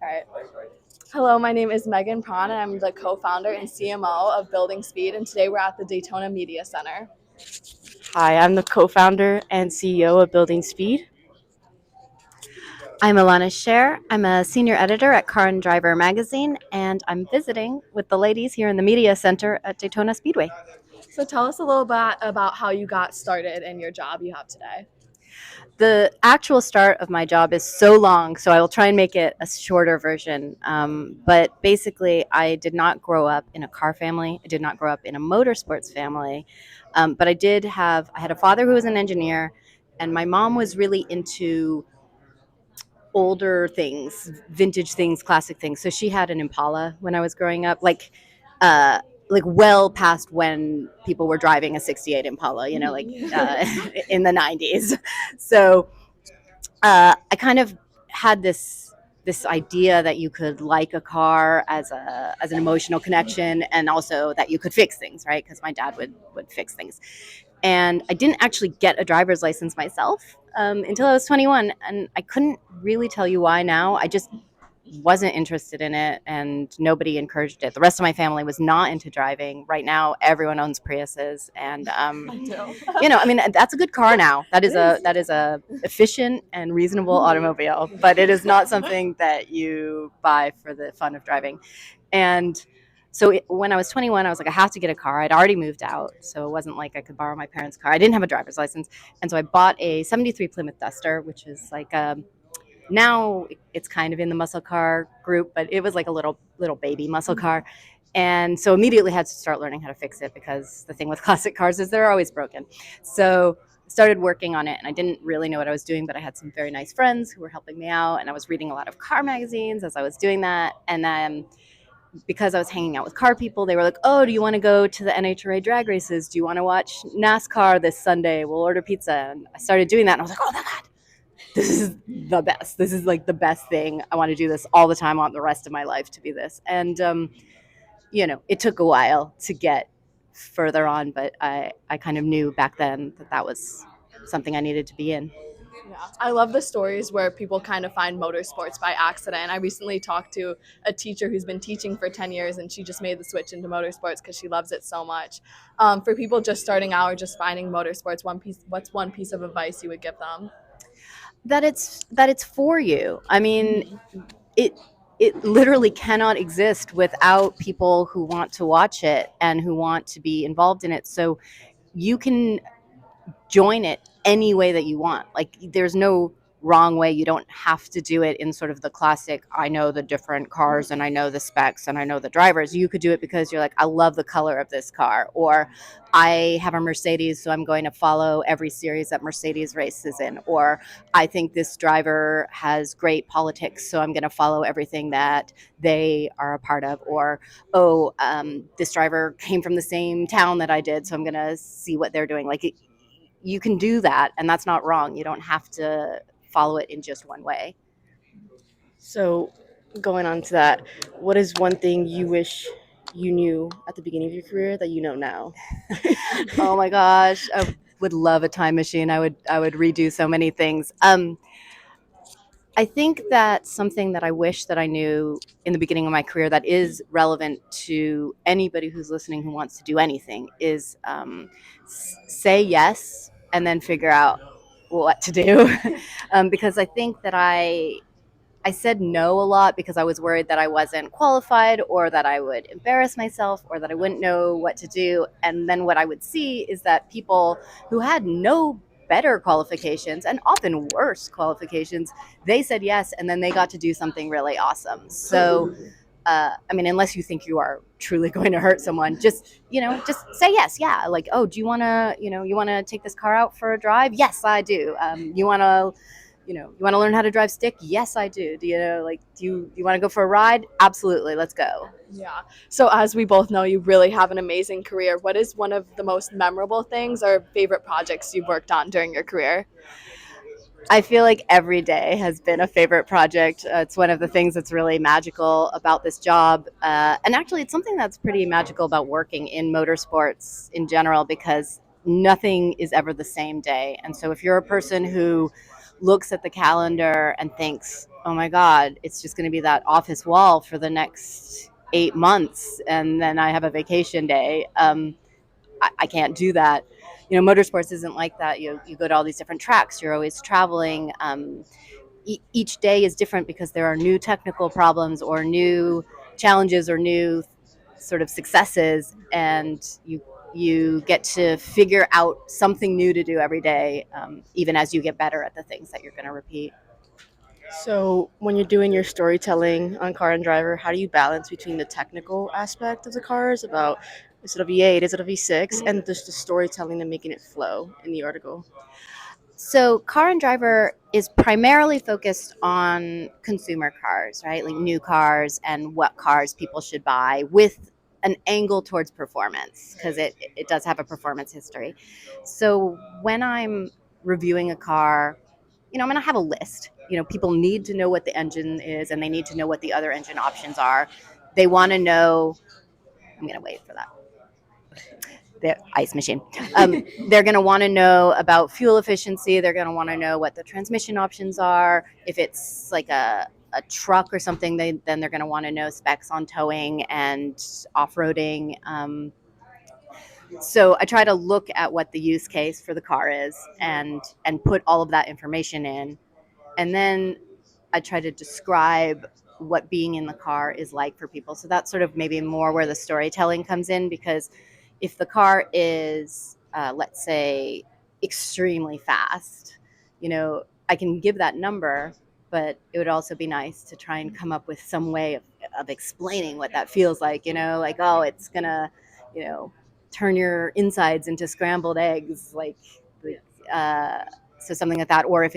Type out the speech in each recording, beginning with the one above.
right. Hello, my name is Megan Prawn, and I'm the co-founder and CMO of Building Speed, and today we're at the Daytona Media Center. Hi, I'm the co-founder and CEO of Building Speed. I'm Elana Scherr. I'm a senior editor at Car and Driver magazine, and I'm visiting with the ladies here in the media center at Daytona Speedway. So tell us a little bit about how you got started in your job you have today. The actual start of my job is so long, so I will try and make it a shorter version. But basically, I did not grow up in a car family. I did not grow up in a motorsports family. But I had a father who was an engineer, and my mom was really into older things, vintage things, classic things. So she had an Impala when I was growing up, uh, like well past when people were driving a '68 Impala, in the '90s. So I kind of had this idea that you could like a car as an emotional connection, and also that you could fix things, right? Because my dad would fix things. And I didn't actually get a driver's license myself until I was 21, and I couldn't really tell you why now. I just wasn't interested in it, and nobody encouraged it. The rest of my family was not into driving. Right now, everyone owns Priuses, and I do. I mean, that's a good car now. That is a efficient and reasonable automobile, but it is not something that you buy for the fun of driving. And when I was 21, I was like, I have to get a car. I'd already moved out, so it wasn't like I could borrow my parents' car. I didn't have a driver's license, and so I bought a '73 Plymouth Duster, which is like now it's kind of in the muscle car group, but it was like a little baby muscle car. And so immediately had to start learning how to fix it, because the thing with classic cars is they're always broken. So I started working on it, and I didn't really know what I was doing, but I had some very nice friends who were helping me out, and I was reading a lot of car magazines as I was doing that. And then because I was hanging out with car people, they were like, "Oh, do you want to go to the NHRA drag races? Do you want to watch NASCAR this Sunday? We'll order pizza." And I started doing that, and I was like, "Oh my god, this is the best. This is like the best thing. I want to do this all the time. I want the rest of my life to be this." And it took a while to get further on, but I kind of knew back then that that was something I needed to be in. Yeah. I love the stories where people kind of find motorsports by accident. I recently talked to a teacher who's been teaching for 10 years, and she just made the switch into motorsports because she loves it so much. For people just starting out or just finding motorsports, what's one piece of advice you would give them? That it's for you. I mean, it it literally cannot exist without people who want to watch it and who want to be involved in it. So you can join it any way that you want. Like, there's no wrong way. You don't have to do it in sort of the classic, I know the different cars and I know the specs and I know the drivers. You could do it because you're like, I love the color of this car, or I have a Mercedes, so I'm going to follow every series that Mercedes races in, or I think this driver has great politics, so I'm going to follow everything that they are a part of, or this driver came from the same town that I did, so I'm going to see what they're doing. Like, you can do that, and that's not wrong. You don't have to follow it in just one way. So, going on to that, what is one thing you wish you knew at the beginning of your career that you know now? Oh my gosh, I would love a time machine. I would redo so many things. I think that something that I wish that I knew in the beginning of my career that is relevant to anybody who's listening who wants to do anything is say yes and then figure out what to do. Because I think that I said no a lot because I was worried that I wasn't qualified, or that I would embarrass myself, or that I wouldn't know what to do. And then what I would see is that people who had no better qualifications, and often worse qualifications, they said yes, and then they got to do something really awesome. So I mean, unless you think you are truly going to hurt someone, just say yes. Yeah. Like, oh, do you want to take this car out for a drive? Yes, I do. You want to learn how to drive stick? Yes, I do. Do you want to go for a ride? Absolutely. Let's go. Yeah. So, as we both know, you really have an amazing career. What is one of the most memorable things or favorite projects you've worked on during your career? I feel like every day has been a favorite project. It's one of the things that's really magical about this job. And actually, it's something that's pretty magical about working in motorsports in general, because nothing is ever the same day. And so if you're a person who looks at the calendar and thinks, oh my God, it's just going to be that office wall for the next 8 months. And then I have a vacation day. I can't do that. Motorsports isn't like that. You go to all these different tracks. You're always traveling. Each day is different because there are new technical problems or new challenges or new sort of successes, and you get to figure out something new to do every day, even as you get better at the things that you're going to repeat. So, when you're doing your storytelling on Car and Driver, how do you balance between the technical aspect of the cars about is it a V8, is it a V6, and just the storytelling and making it flow in the article? So, Car and Driver is primarily focused on consumer cars, right? Like new cars and what cars people should buy with an angle towards performance because it does have a performance history. So, when I'm reviewing a car, I'm going to have a list. People need to know what the engine is and they need to know what the other engine options are. They want to know, I'm going to wait for that the ice machine. They're going to want to know about fuel efficiency. They're going to want to know what the transmission options are. If it's like a truck or something, then they're going to want to know specs on towing and off-roading. So I try to look at what the use case for the car is and put all of that information in. And then I try to describe what being in the car is like for people. So that's sort of maybe more where the storytelling comes in, because if the car is, let's say, extremely fast, I can give that number, but it would also be nice to try and come up with some way of explaining what that feels like, like, oh, it's going to, you know, turn your insides into scrambled eggs, uh, so something like that. Or if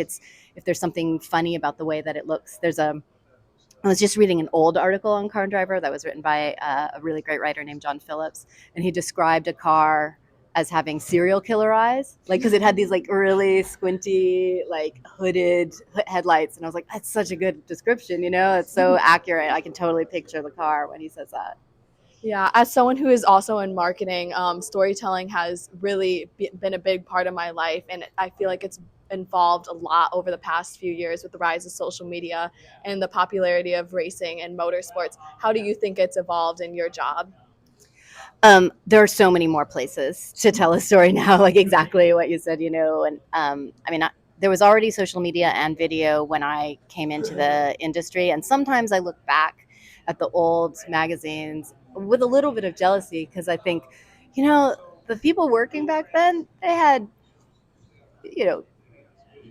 there's something funny about the way that it looks. I was just reading an old article on Car and Driver that was written by a really great writer named John Phillips, and he described a car as having serial killer eyes, like because it had these like really squinty, like hooded headlights, and I was like, that's such a good description, it's so accurate. I can totally picture the car when he says that. Yeah, as someone who is also in marketing, storytelling has really been a big part of my life, and I feel like it's evolved a lot over the past few years with the rise of social media and the popularity of racing and motorsports. How do you think it's evolved in your job? There are so many more places to tell a story now, like exactly what you said, and I mean, there was already social media and video when I came into the industry, and sometimes I look back at the old magazines with a little bit of jealousy because I think, you know, the people working back then, they had, you know,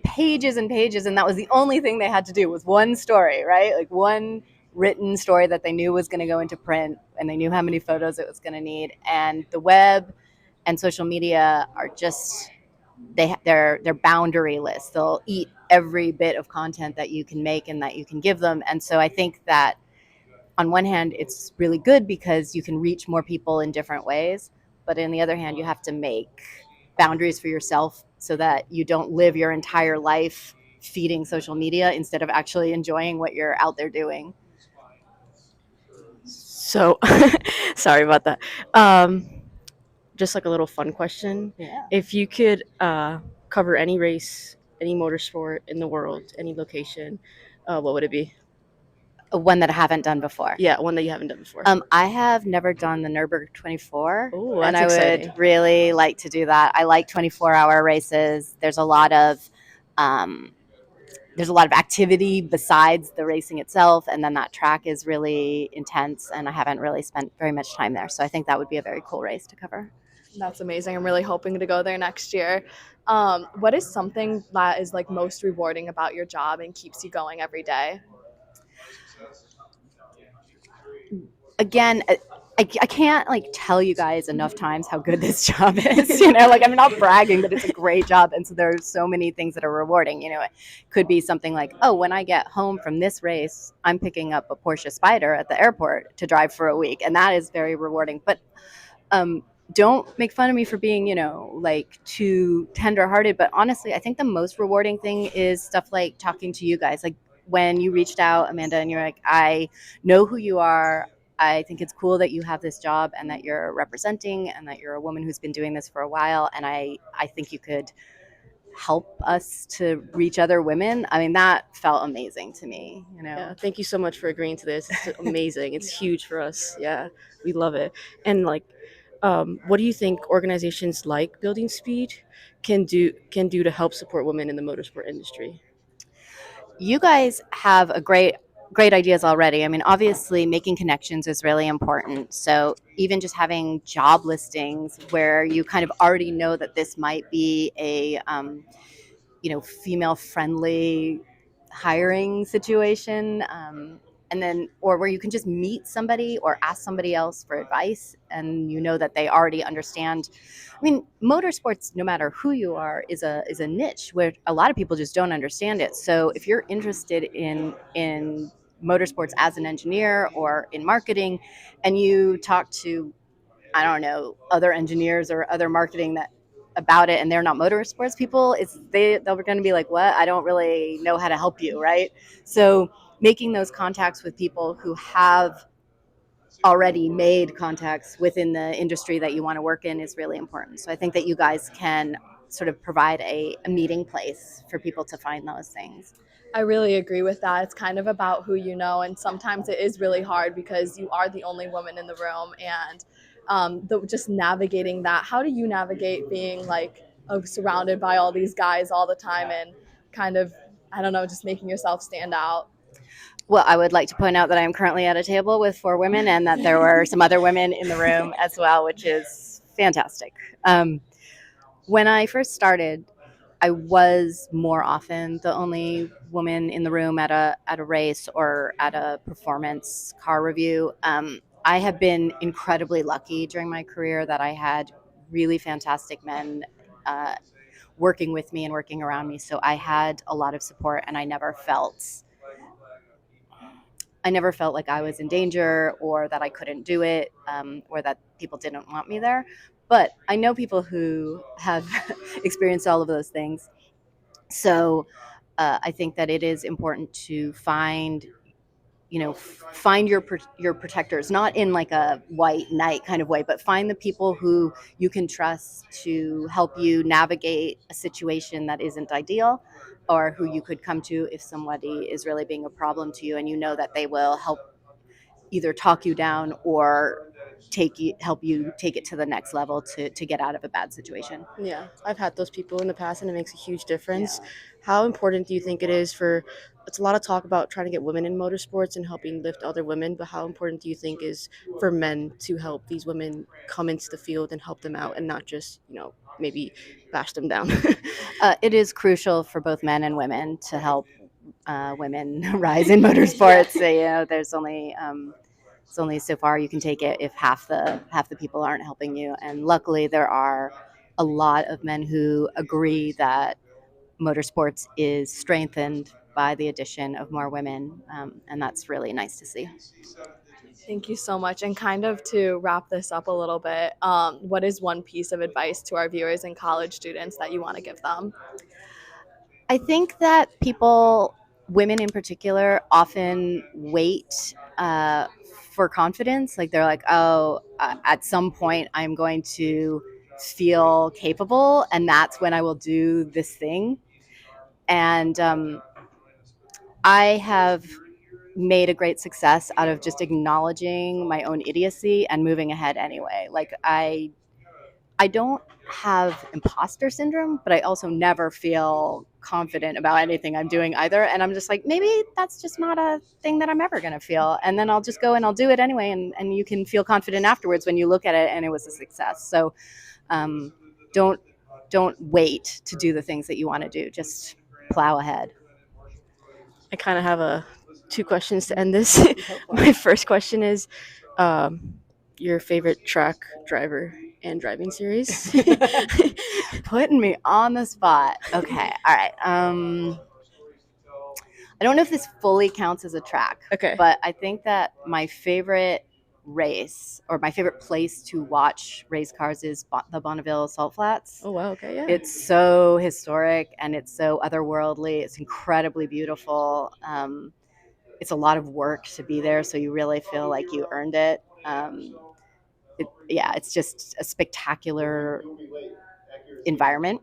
pages and pages, and that was the only thing they had to do was one story, right? Like one written story that they knew was going to go into print, and they knew how many photos it was going to need. And the web and social media are just they're boundaryless. They'll eat every bit of content that you can make and that you can give them. And so I think that on one hand, it's really good because you can reach more people in different ways. But on the other hand, you have to make boundaries for yourself so that you don't live your entire life feeding social media instead of actually enjoying what you're out there doing. So, sorry about that. Um, just like a little fun question. Yeah. If you could cover any race, any motorsport in the world, any location, what would it be? One that I haven't done before. Yeah, one that you haven't done before. I have never done the Nürburgring 24, Oh, and that's I exciting. would really like to do that. I like 24-hour races. Um, there's a lot of activity besides the racing itself, and then that track is really intense, and I haven't really spent very much time there. So I think that would be a very cool race to cover. That's amazing. I'm really hoping to go there next year. What is something that is like most rewarding about your job and keeps you going every day? Again, I can't like tell you guys enough times how good this job is. Like I'm not bragging, but it's a great job, and so there's so many things that are rewarding. It could be something like, oh, when I get home from this race, I'm picking up a Porsche Spider at the airport to drive for a week, and that is very rewarding. But um, don't make fun of me for being, like too tenderhearted. But honestly, I think the most rewarding thing is stuff like talking to you guys. Like when you reached out, Amanda, and you're like, I know who you are. I think it's cool that you have this job and that you're representing and that you're a woman who's been doing this for a while. And I think you could help us to reach other women, I mean, that felt amazing to me, you Yeah, know. thank you so much for agreeing to this. It's amazing. It's huge for us. Yeah, we love it. And like, what do you think organizations like Building Speed can do to help support women in the motorsport industry? You guys have a great ideas already. I mean, obviously making connections is really important. So even just having job listings where you kind of already know that this might be a female friendly hiring situation, and then or where you can just meet somebody or ask somebody else for advice, and you know that they already understand. I mean, motorsports, no matter who you are, is a niche where a lot of people just don't understand it. So if you're interested in motorsports as an engineer or in marketing, and you talk to, I don't know, other engineers or other marketing that about it, and they're not motorsports people, they're going to be like, what? I don't really know how to help you, right? So making those contacts with people who have already made contacts within the industry that you want to work in is really important. So I think that you guys can sort of provide a meeting place for people to find those things. I really agree with that. It's kind of about who you know, and sometimes it is really hard because you are the only woman in the room, and just navigating that. How do you navigate being like surrounded by all these guys all the time and kind of, I don't know, just making yourself stand out? Well, I would like to point out that I am currently at a table with 4 women, and that there were some other women in the room as well, which is fantastic. When I first started, I was more often the only woman in the room at a race or at a performance car review. I have been incredibly lucky during my career that I had really fantastic men uh, working with me and working around me. So I had a lot of support, and I never felt like I was in danger or that I couldn't do it, or that people didn't want me there. But I know people who have experienced all of those things. So I think that it is important to find your protectors, not in like a white knight kind of way, but find the people who you can trust to help you navigate a situation that isn't ideal, or who you could come to if somebody is really being a problem to you, and you know that they will help either talk you down or help you take it to the next level to get out of a bad situation. Yeah, I've had those people in the past, and it makes a huge difference. Yeah. How important do you think it is for? It's a lot of talk about trying to get women in motorsports and helping lift other women, but how important do you think is for men to help these women come into the field and help them out, and not just maybe bash them down? It is crucial for both men and women to help women rise in motorsports. So, it's only so far you can take it if half the people aren't helping you. And luckily, there are a lot of men who agree that motorsports is strengthened by the addition of more women, and that's really nice to see. Thank you so much. And kind of to wrap this up a little bit, what is one piece of advice to our viewers and college students that you want to give them? I think that people, women in particular, often wait for confidence. Like they're like, oh, at some point I'm going to feel capable, and that's when I will do this thing. And I have made a great success out of just acknowledging my own idiocy and moving ahead anyway. Like I don't have imposter syndrome, but I also never feel confident about anything I'm doing either. And I'm just like, maybe that's just not a thing that I'm ever going to feel. And then I'll just go and I'll do it anyway. And you can feel confident afterwards when you look at it and it was a success. So um, don't don't wait to do the things that you want to do. Just plow ahead. I kind of have two questions to end this. My first question is, um, your favorite track driver and driving series? Putting me on the spot. Okay. All right. I don't know if this fully counts as a track, Okay. but I think that my favorite race or my favorite place to watch race cars is the Bonneville Salt Flats. Oh wow. Okay. Yeah. It's so historic and it's so otherworldly. It's incredibly beautiful. It's a lot of work to be there, so you really feel like you earned it. Yeah, it's just a spectacular environment.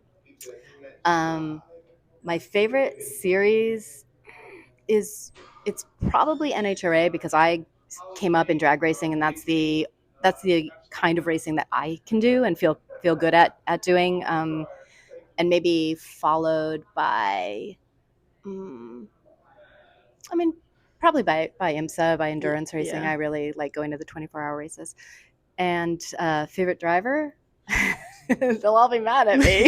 My favorite series is it's probably NHRA because I came up in drag racing, and that's the kind of racing that I can do and feel good at doing. And maybe followed by, mm, I mean, probably by IMSA, by endurance racing. Yeah. I really like going to the 24-hour races. And favorite driver, they'll all be mad at me.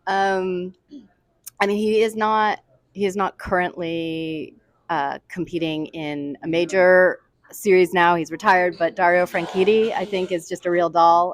um, I mean, he is not currently competing in a major series now. He's retired, but Dario Franchitti, I think, is just a real doll.